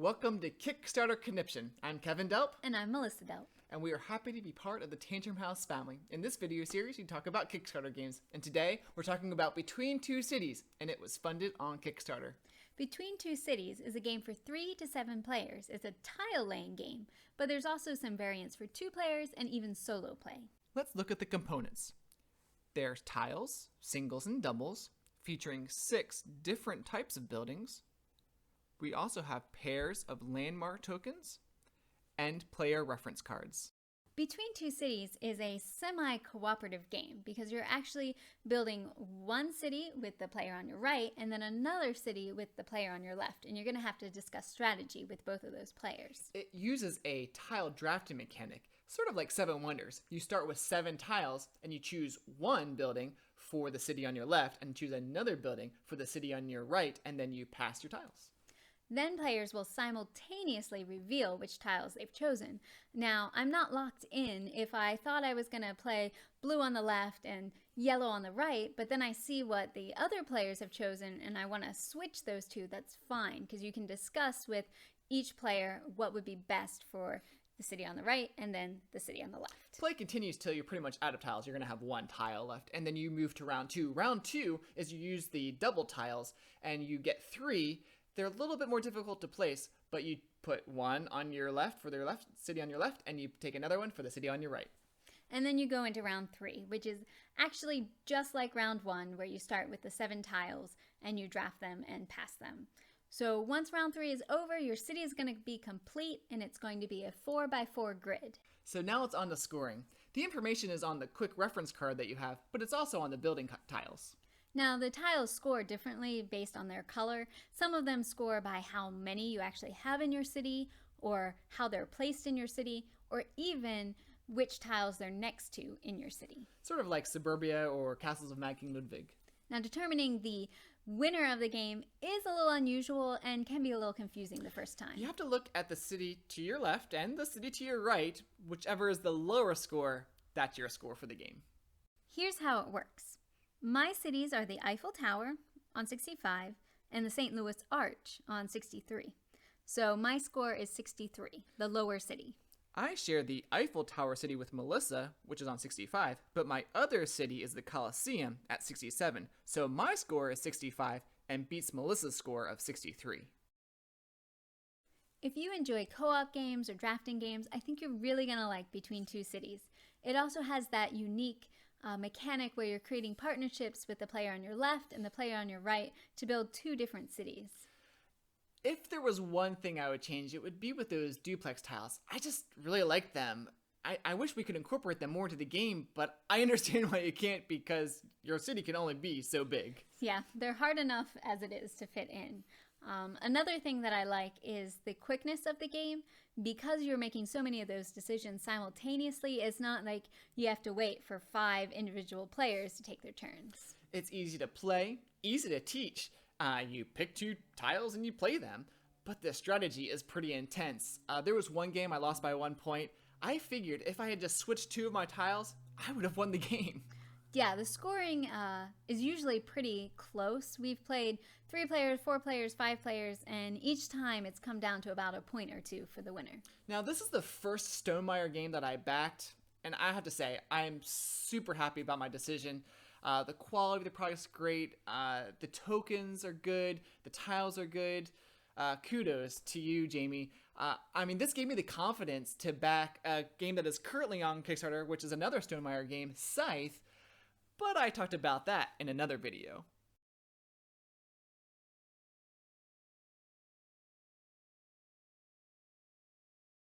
Welcome to Kickstarter Conniption. I'm Kevin Delp. And I'm Melissa Delp. And we are happy to be part of the Tantrum House family. In this video series, we talk about Kickstarter games. And today, we're talking about Between Two Cities, and it was funded on Kickstarter. Between Two Cities is a game for 3 to 7 players. It's a tile-laying game, but there's also some variants for 2 players and even solo play. Let's look at the components. There's tiles, singles and doubles, featuring 6 different types of buildings. We also have pairs of landmark tokens and player reference cards. Between Two Cities is a semi-cooperative game because you're actually building one city with the player on your right and then another city with the player on your left, and you're going to have to discuss strategy with both of those players. It uses a tile drafting mechanic, sort of like Seven Wonders. You start with 7 tiles and you choose one building for the city on your left and choose another building for the city on your right, and then you pass your tiles. Then players will simultaneously reveal which tiles they've chosen. Now, I'm not locked in. If I thought I was going to play blue on the left and yellow on the right, but then I see what the other players have chosen and I want to switch those two, that's fine, because you can discuss with each player what would be best for the city on the right and then the city on the left. Play continues till you're pretty much out of tiles. You're going to have 1 tile left, and then you move to round 2. Round 2 is you use the double tiles and you get 3. They're a little bit more difficult to place, but you put 1 on your left for the left city on your left, and you take another one for the city on your right. And then you go into round 3, which is actually just like round 1, where you start with the 7 tiles and you draft them and pass them. So once round 3 is over, your city is going to be complete, and it's going to be a 4x4 grid. So now it's on to scoring. The information is on the quick reference card that you have, but it's also on the building tiles. Now, the tiles score differently based on their color. Some of them score by how many you actually have in your city, or how they're placed in your city, or even which tiles they're next to in your city. Sort of like Suburbia or Castles of Mad King Ludwig. Now, determining the winner of the game is a little unusual and can be a little confusing the first time. You have to look at the city to your left and the city to your right. Whichever is the lower score, that's your score for the game. Here's how it works. My cities are the Eiffel Tower on 65 and the St. Louis Arch on 63. So my score is 63, the lower city. I share the Eiffel Tower city with Melissa, which is on 65, but my other city is the Colosseum at 67. So my score is 65 and beats Melissa's score of 63. If you enjoy co-op games or drafting games, I think you're really going to like Between Two Cities. It also has that unique mechanic where you're creating partnerships with the player on your left and the player on your right to build 2 different cities. If there was one thing I would change, it would be with those duplex tiles. I just really like them. I wish we could incorporate them more into the game, but I understand why you can't because your city can only be so big. Yeah, they're hard enough as it is to fit in. Another thing that I like is the quickness of the game. Because you're making so many of those decisions simultaneously, it's not like you have to wait for 5 individual players to take their turns. It's easy to play, easy to teach. You pick 2 tiles and you play them, but the strategy is pretty intense. There was one game I lost by 1 point. I figured if I had just switched 2 of my tiles, I would have won the game. Yeah, the scoring is usually pretty close. We've played 3 players, 4 players, 5 players, and each time it's come down to about a point or 2 for the winner. Now, this is the first Stonemaier game that I backed, and I have to say, I am super happy about my decision. The quality of the product is great. The tokens are good. The tiles are good. Kudos to you, Jamie. I mean, this gave me the confidence to back a game that is currently on Kickstarter, which is another Stonemaier game, Scythe, but I talked about that in another video.